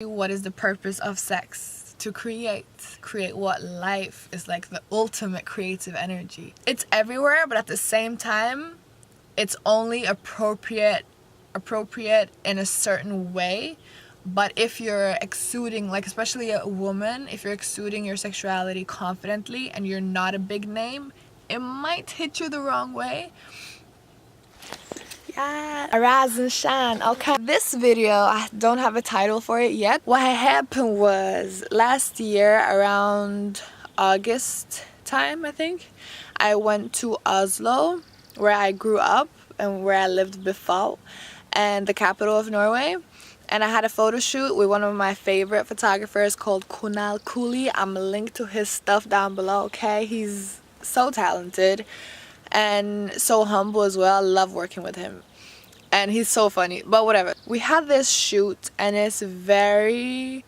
What is the purpose of sex? To create what life is, like the ultimate creative energy. It's everywhere, but at the same time it's only appropriate in a certain way. But if you're exuding, like especially a woman, if you're exuding your sexuality confidently and you're not a big name, it might hit you the wrong way. Yeah, arise and shine. Okay, this video, I don't have a title for it yet. What happened was last year around August time, I think, I went to Oslo, where I grew up and where I lived before, and the capital of Norway. And I had a photo shoot with one of my favorite photographers called Kunal Kohli. I'm linked to his stuff down below, okay? He's so talented and so humble as well. I love working with him. And he's so funny, but whatever. We had this shoot and it's very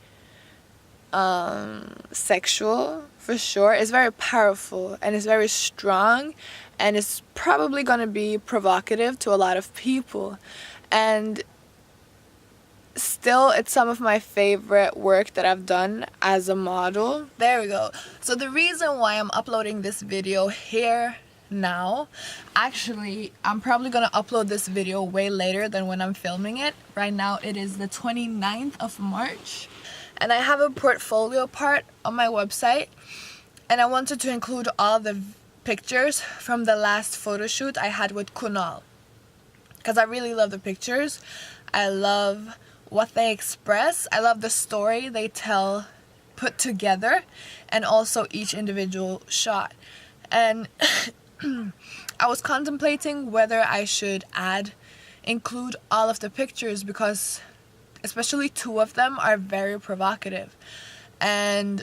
sexual for sure. It's very powerful and it's very strong, and it's probably gonna be provocative to a lot of people. And still, it's some of my favorite work that I've done as a model. There we go. So the reason why I'm uploading this video here now, actually I'm probably gonna upload this video way later than when I'm filming it. Right now it is the 29th of March, and I have a portfolio part on my website, and I wanted to include all the pictures from the last photo shoot I had with Kunal, because I really love the pictures. I love what they express. I love the story they tell put together, and also each individual shot. And I was contemplating whether I should include all of the pictures, because especially two of them are very provocative. And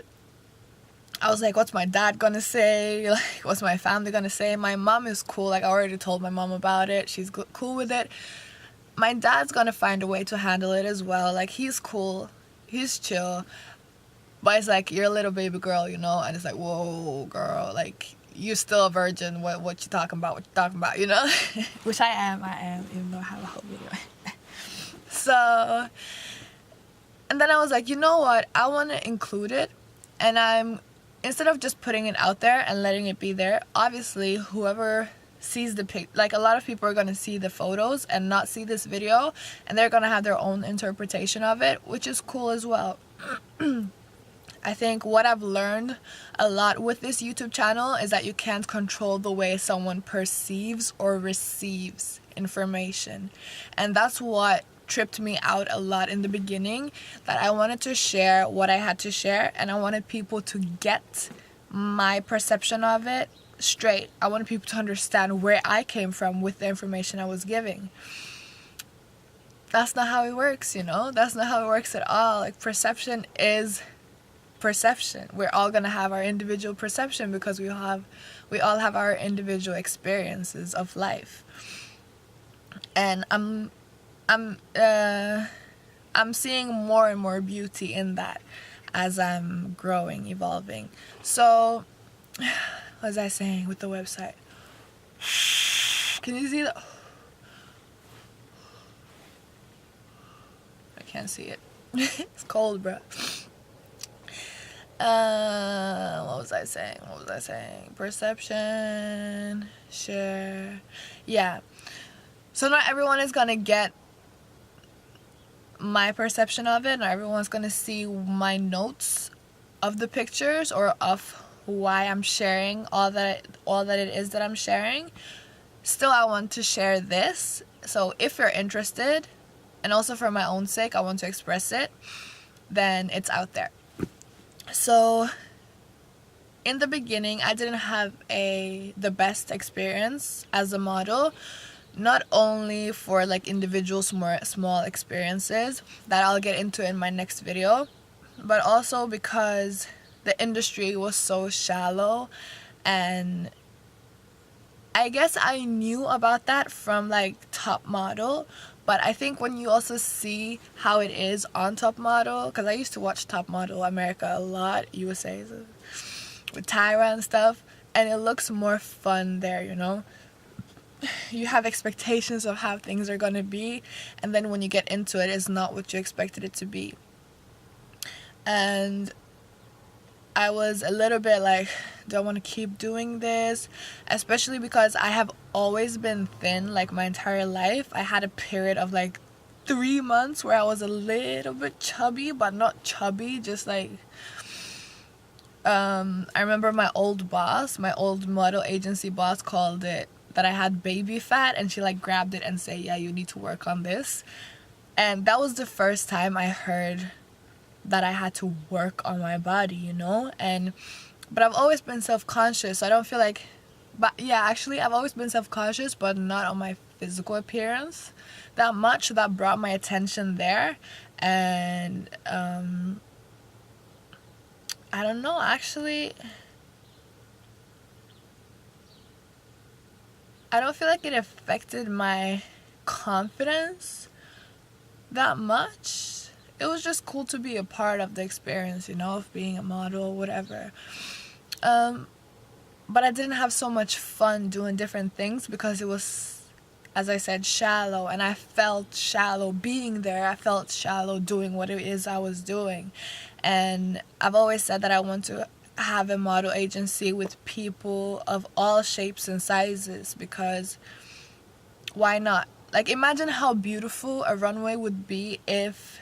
I was like, what's my dad gonna say? Like, what's my family gonna say? My mom is cool. Like, I already told my mom about it. She's cool with it. My dad's gonna find a way to handle it as well. Like, he's cool. He's chill. But it's like, you're a little baby girl, you know? And it's like, whoa, girl. Like, you're still a virgin. What you talking about, you know? Which I am, even though I have a whole video. So, and then I was like, you know what? I want to include it. And instead of just putting it out there and letting it be there, obviously, whoever sees the pic, like a lot of people are going to see the photos and not see this video, and they're going to have their own interpretation of it, which is cool as well. I think what I've learned a lot with this YouTube channel is that you can't control the way someone perceives or receives information. And that's what tripped me out a lot in the beginning, that I wanted to share what I had to share, and I wanted people to get my perception of it straight. I wanted people to understand where I came from with the information I was giving. That's not how it works, you know? That's not how it works at all. Like, perception is perception. We're all gonna have our individual perception because we all have our individual experiences of life. And I'm seeing more and more beauty in that as I'm growing, evolving. So, what was I saying with the website? Can you see that? I can't see it. It's cold, bro. What was I saying? Perception, share. Yeah. So not everyone is gonna get my perception of it. Not everyone's gonna see my notes of the pictures or of why I'm sharing all that it is that I'm sharing. Still, I want to share this. So if you're interested, and also for my own sake, I want to express it, then it's out there. So in the beginning, I didn't have the best experience as a model, not only for like individual small experiences that I'll get into in my next video, but also because the industry was so shallow. And I guess I knew about that from like Top Model, but I think when you also see how it is on Top Model, because I used to watch Top Model America a lot, USA, with Tyra and stuff, and it looks more fun there, you know? You have expectations of how things are gonna be, and then when you get into it, it's not what you expected it to be. and I was a little bit like, do I want to keep doing this? Especially because I have always been thin like my entire life. I had a period of like 3 months where I was a little bit chubby, but not chubby, just like I remember my old boss, my old model agency boss, called it that I had baby fat, and she like grabbed it and said, yeah, you need to work on this. And that was the first time I heard that I had to work on my body, you know? But I've always been self-conscious, so I don't feel like, but yeah, actually I've always been self-conscious, but not on my physical appearance that much. That brought my attention there. And I don't know, actually I don't feel like it affected my confidence that much. It was just cool to be a part of the experience, you know, of being a model, whatever. But I didn't have so much fun doing different things because it was, as I said, shallow, and I felt shallow being there. I felt shallow doing what it is I was doing. And I've always said that I want to have a model agency with people of all shapes and sizes, because why not? Like, imagine how beautiful a runway would be if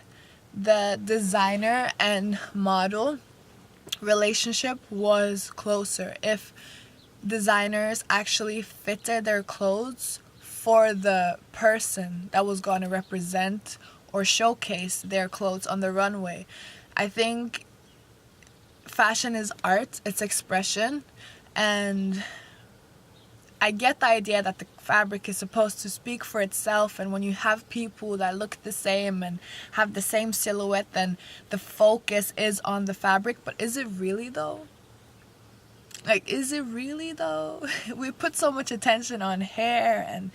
the designer and model relationship was closer, if designers actually fitted their clothes for the person that was going to represent or showcase their clothes on the runway. I think fashion is art, it's expression, and I get the idea that the fabric is supposed to speak for itself, and when you have people that look the same and have the same silhouette, then the focus is on the fabric. But is it really though? Like, is it really though? We put so much attention on hair and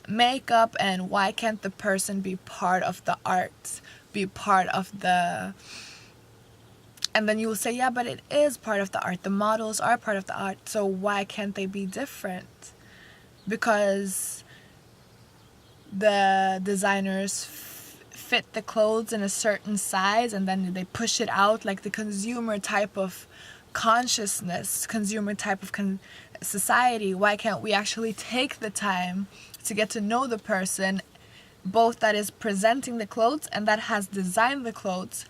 makeup, and why can't the person be part of the art, be part of the... And then you will say, yeah, but it is part of the art. The models are part of the art. So why can't they be different? Because the designers fit the clothes in a certain size, and then they push it out, like the consumer type of consciousness, consumer type of society. Why can't we actually take the time to get to know the person, both that is presenting the clothes and that has designed the clothes?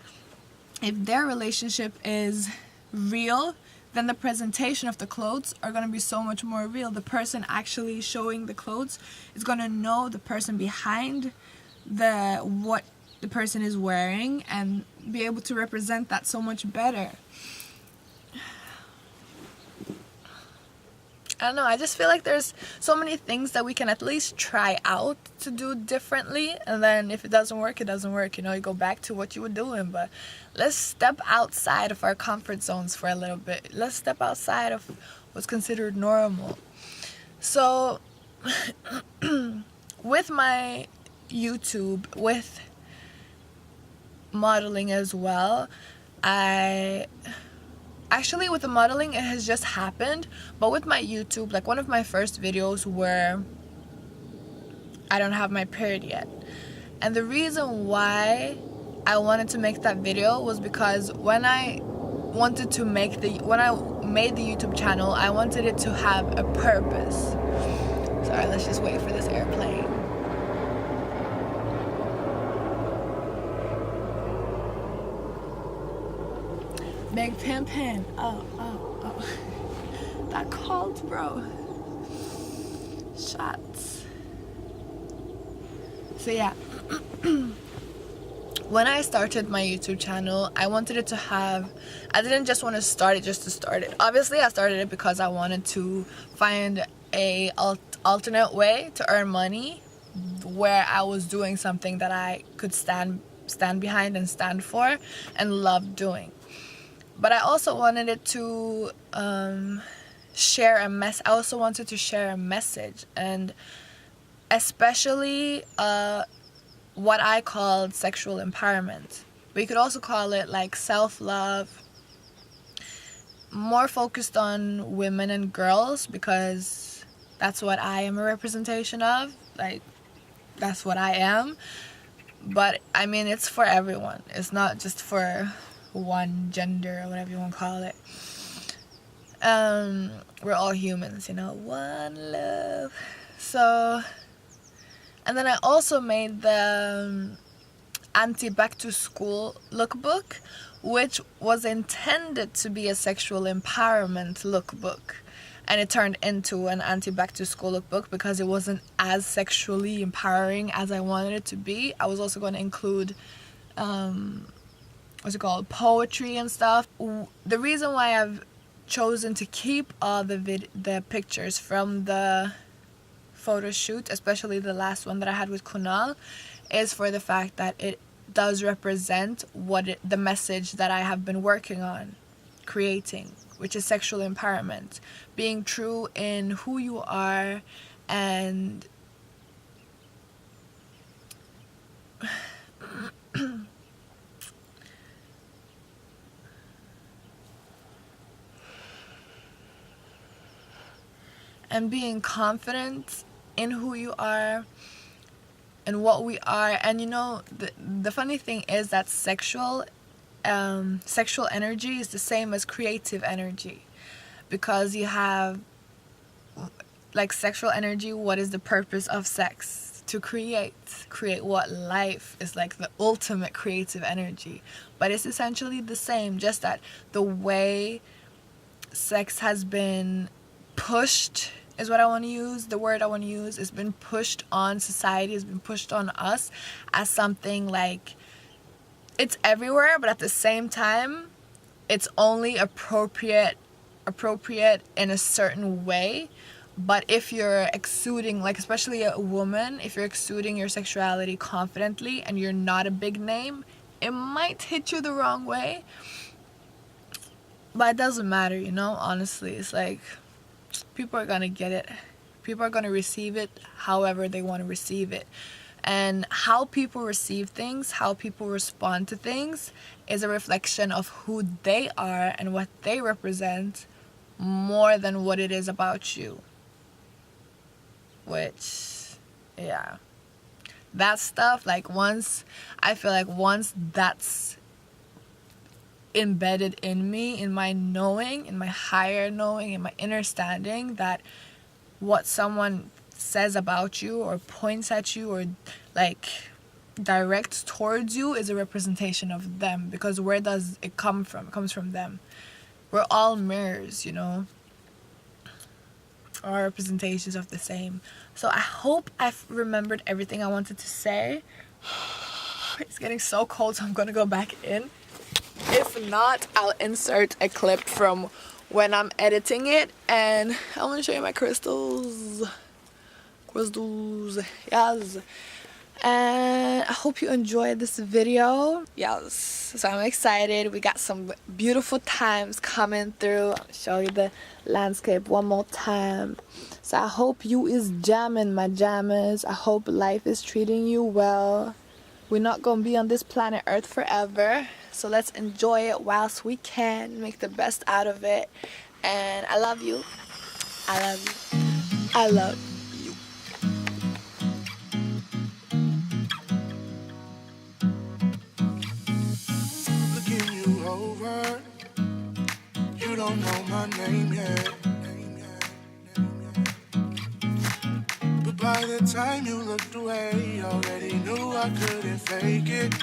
If their relationship is real, then the presentation of the clothes are going to be so much more real. The person actually showing the clothes is going to know the person behind what the person is wearing, and be able to represent that so much better. I don't know, I just feel like there's so many things that we can at least try out to do differently, and then if it doesn't work, it doesn't work, you know, you go back to what you were doing. But let's step outside of our comfort zones for a little bit. Let's step outside of what's considered normal. So with my YouTube, with modeling as well, Actually, with the modeling, it has just happened. But with my YouTube, like one of my first videos where I don't have my period yet. And the reason why I wanted to make that video was because when I made the YouTube channel, I wanted it to have a purpose. Sorry, let's just wait for this airplane. Big Pimpin'. Oh. That called, bro. Shots. So yeah. When I started my YouTube channel, I wanted it to have... I didn't just want to start it just to start it. Obviously, I started it because I wanted to find a alternate way to earn money where I was doing something that I could stand behind and stand for and love doing. But I also wanted it to share a I also wanted to share a message, and especially what I called sexual empowerment. But you could also call it like self-love, more focused on women and girls, because that's what I am a representation of. Like, that's what I am. But I mean, it's for everyone. It's not just for one gender or whatever you want to call it. We're all humans, you know, one love. So, and then I also made the anti-back to school lookbook, which was intended to be a sexual empowerment lookbook, and it turned into an anti-back to school lookbook because it wasn't as sexually empowering as I wanted it to be. I was also going to include poetry and stuff. The reason why I've chosen to keep all the pictures from the photo shoot, especially the last one that I had with Kunal, is for the fact that it does represent the message that I have been working on creating, which is sexual empowerment, being true in who you are, and and being confident in who you are and what we are. And you know, the funny thing is that sexual energy is the same as creative energy, because you have, like, sexual energy. What is the purpose of sex? To create what? Life is like the ultimate creative energy. But it's essentially the same, just that the way sex has been pushed is what I want to use. The word I want to use has been pushed on society, has been pushed on us as something like, it's everywhere, but at the same time it's only appropriate in a certain way. But if you're exuding, like, especially a woman, if you're exuding your sexuality confidently and you're not a big name, it might hit you the wrong way. But it doesn't matter, you know, honestly. It's like, people are gonna get it. People are gonna receive it however they want to receive it. And how people receive things, how people respond to things, is a reflection of who they are and what they represent, more than what it is about you. Which, yeah, that stuff, like, I feel like once that's embedded in me, in my knowing, in my higher knowing, in my understanding, that what someone says about you or points at you or, like, directs towards you is a representation of them. Because where does it come from? It comes from them. We're all mirrors, you know, or representations of the same. So I hope I've remembered everything I wanted to say. It's getting so cold, so I'm gonna go back in. If not, I'll insert a clip from when I'm editing it, and I want to show you my crystals. Yes. And I hope you enjoyed this video. Yes, so I'm excited. We got some beautiful times coming through. I'll show you the landscape one more time. So I hope you is jamming, my jammers. I hope life is treating you well. We're not gonna be on this planet Earth forever, so let's enjoy it whilst we can. Make the best out of it. And I love you. I love you. I love you. You don't know my name yet. But by the time you looked away, already knew I couldn't fake it.